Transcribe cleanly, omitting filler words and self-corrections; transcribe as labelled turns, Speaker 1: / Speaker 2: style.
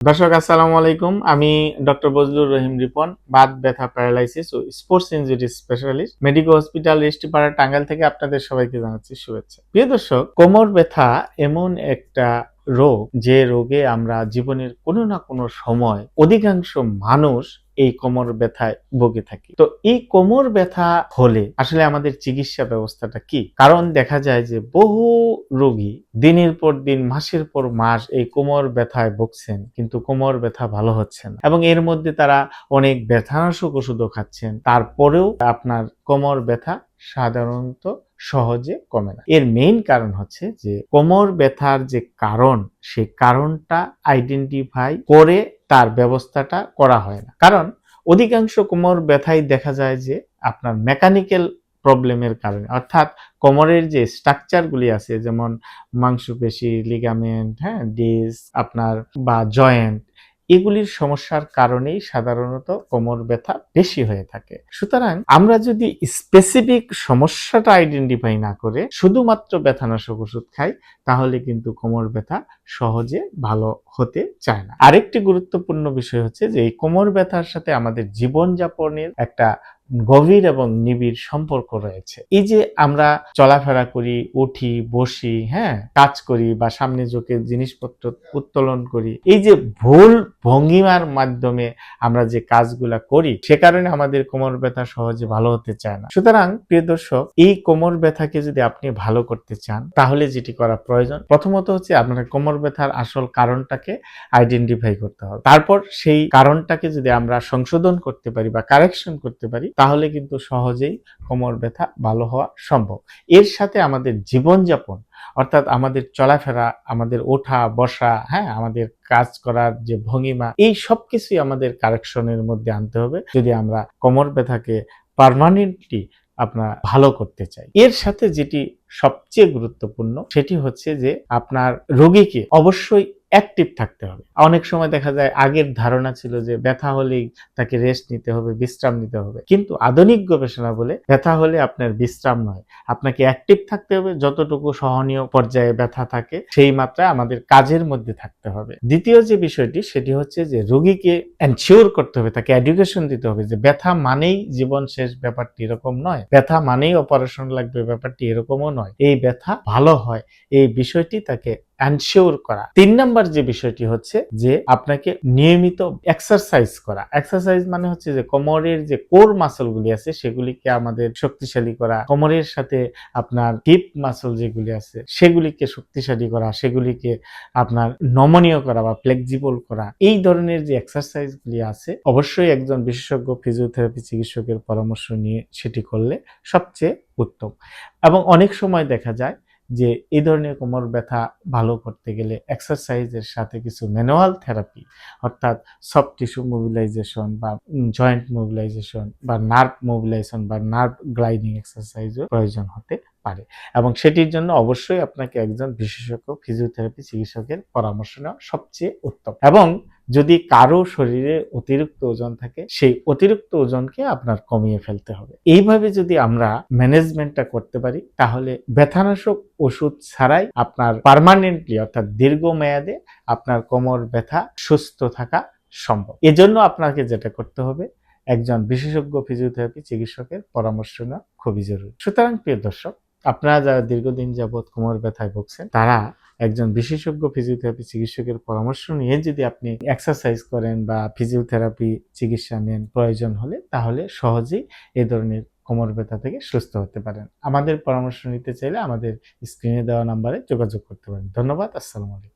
Speaker 1: দর্শক আসসালামু আলাইকুম। আমি ডক্টর বজলুর রহিম রিপন, বাত ব্যথা, প্যারালাইসিস ও sports injury specialist, medical hospital Restipara, Tangail থেকে আপনাদের সবাইকে জানাচ্ছি শুভেচ্ছা। প্রিয় দর্শক, কোমর ব্যথা এমন একটা রোগ যে রোগে আমরা জীবনের কোনো না কোনো সময় অধিকাংশ মানুষ এই কোমর ব্যথায় ভুগে থাকি। তো এই কোমর ব্যথা হলে আসলে আমাদের চিকিৎসা ব্যবস্থাটা কি? কারণ দেখা যায় যে বহু রোগী দিনের পর দিন, মাসের পর মাস এই কোমর ব্যথায় ভুগছেন, কিন্তু কোমর ব্যথা ভালো হচ্ছে না এবং এর মধ্যে তারা অনেক ব্যথানাশক ওষুধও খাচ্ছেন, তারপরেও আপনার কোমর ব্যথা সাধারণত সহজে কমে না। এর মেইন কারণ হচ্ছে যে কোমর ব্যথার যে কারণ, সেই কারণটা আইডেন্টিফাই করে তার ব্যবস্থাটা করা হয় না। কারণ অধিকাংশ কোমর ব্যথাই দেখা যায় যে আপনার মেকানিক্যাল প্রবলেমের কারণে, অর্থাৎ কোমরের যে স্ট্রাকচারগুলি আছে, যেমন মাংসপেশি, লিগামেন্ট, ডিস্ক আপনার বা জয়েন্ট, এগুলির সমস্যার কারণেই সাধারণত কোমর ব্যথা বেশি হয়ে থাকে। সুতরাং আমরা যদি স্পেসিফিক সমস্যাটা আইডেন্টিফাই না করে শুধুমাত্র ব্যথানাশক ওষুধ খাই, তাহলে কিন্তু কোমর ব্যথা সহজে ভালো হতে চায় না। আরেকটি গুরুত্বপূর্ণ বিষয় হচ্ছে যে এই কোমর ব্যথার সাথে আমাদের জীবনযাপনের একটা গভীর এবং নিবিড় সম্পর্ক রয়েছে। এই যে আমরা চলাফেরা করি, উঠি, বসি, কাজ করি বা সামনে ঝুঁকে জিনিসপত্র উত্তোলন করি, এই যে ভুল ভঙ্গিমার মাধ্যমে আমরা যে কাজগুলা করি, সে কারণে আমাদের কোমর ব্যথা সহজে ভালো হতে চায় না। সুতরাং প্রিয় দর্শক, এই কোমর ব্যথাকে যদি আপনি ভালো করতে চান, তাহলে যেটি করা প্রয়োজন, প্রথমত হচ্ছে আপনার কোমর ব্যথার আসল কারণটাকে আইডেন্টিফাই করতে হবে। তারপর সেই কারণটাকে যদি আমরা সংশোধন করতে পারি বা কারেকশন করতে পারি, তাহলে কিন্তু সহজেই কোমর ব্যথা ভালো হওয়া সম্ভব। এর সাথে আমাদের জীবনযাপন, অর্থাৎ আমাদের চলাফেরা, আমাদের ওঠা বসা, আমাদের কাজ করার যে ভঙ্গিমা, এই সব কিছুই আমাদের কারেকশনের মধ্যে আনতে হবে যদি আমরা কোমর ব্যথাকে পার্মানেন্টলি আপনার ভালো করতে চাই। এর সাথে যেটি সবচেয়ে গুরুত্বপূর্ণ, সেটি হচ্ছে যে আপনার রোগীকে অবশ্যই অ্যাক্টিভ থাকতে হবে। অনেক সময় দেখা যায় আগের ধারণা ছিল যে ব্যথা হলেই তাকে রেস্ট নিতে হবে, বিশ্রাম নিতে হবে, কিন্তু আধুনিক গবেষণা বলে ব্যথা হলে আপনার বিশ্রাম নয়, আপনাকে অ্যাক্টিভ থাকতে হবে। যতটুকু সহনীয় পর্যায়ে ব্যথা থাকে সেই মাত্রায় আমাদের কাজের মধ্যে থাকতে হবে। দ্বিতীয় যে বিষয়টি, সেটি হচ্ছে যে রোগীকে এনশিওর করতে হবে, তাকে এডুকেশন দিতে হবে যে ব্যথা মানেই জীবন শেষ, ব্যাপারটি এরকম নয়। ব্যথা মানেই অপারেশন লাগবে, ব্যাপারটি এরকমও নয়। এই ব্যথা ভালো হয়, এই বিষয়টি তাকে এনশিওর করা। 3 নাম্বার যে বিষয়টি হচ্ছে যে আপনাকে নিয়মিত এক্সারসাইজ করা। এক্সারসাইজ মানে হচ্ছে যে কোমরের যে কোর মাসলগুলি আছে সেগুলিকে আমাদের শক্তিশালী করা, কোমরের সাথে আপনার হিপ মাসল যেগুলি আছে সেগুলিকে শক্তিশালী করা, সেগুলিকে আপনার নমনীয় করা বা ফ্লেক্সিবল করা। এই ধরনের যে এক্সারসাইজগুলি আছে, অবশ্যই একজন বিশেষজ্ঞ ফিজিওথেরাপি চিকিৎসকের পরামর্শ নিয়ে সেটি করলে সবচেয়ে উত্তম। এবং অনেক সময় দেখা যায় যে এই ধরনের কোমর ব্যথা ভালো করতে গেলে এক্সারসাইজের সাথে কিছু ম্যানুয়াল থেরাপি, অর্থাৎ সফট টিস্যু মোবিলাইজেশন বা জয়েন্ট মোবিলাইজেশন বা নার্ভ মোবিলাইজেশন বা নার্ভ গ্লাইডিং এক্সারসাইজও প্রয়োজন হতে পারে, এবং সেটির জন্য অবশ্যই আপনাকে একজন বিশেষজ্ঞ ফিজিওথেরাপি চিকিৎসকের পরামর্শ নেওয়া সবচেয়ে উত্তম। এবং যদি কারো শরীরে অতিরিক্ত ওজন থাকে, সেই অতিরিক্ত ওজনকে আপনার কমিয়ে ফেলতে হবে। এইভাবে যদি আমরা ম্যানেজমেন্টটা করতে পারি, তাহলে ব্যথানাশক ওষুধ ছাড়াই আপনার পার্মানেন্টলি, অর্থাৎ দীর্ঘমেয়াদে আপনার কোমর ব্যথা সুস্থ থাকা সম্ভব। এজন্য আপনাকে যেটা করতে হবে, একজন বিশেষজ্ঞ ফিজিওথেরাপি চিকিৎসকের পরামর্শ নেওয়া খুবই জরুরি। সুতরাং প্রিয় দর্শক, আপনারা যারা দীর্ঘদিন যাবৎ কোমর ব্যথায় ভুগছেন, তারা একজন বিশেষজ্ঞ ফিজিওথেরাপি চিকিৎসকের পরামর্শ নিয়ে যদি আপনি এক্সারসাইজ করেন বা ফিজিওথেরাপি চিকিৎসা নেন প্রয়োজন হলে, তাহলে সহজেই এই ধরনের কোমর ব্যথা থেকে সুস্থ হতে পারেন। আমাদের পরামর্শ নিতে চাইলে আমাদের স্ক্রিনে দেওয়া নাম্বারে যোগাযোগ করতে পারেন। ধন্যবাদ। আসসালামু আলাইকুম।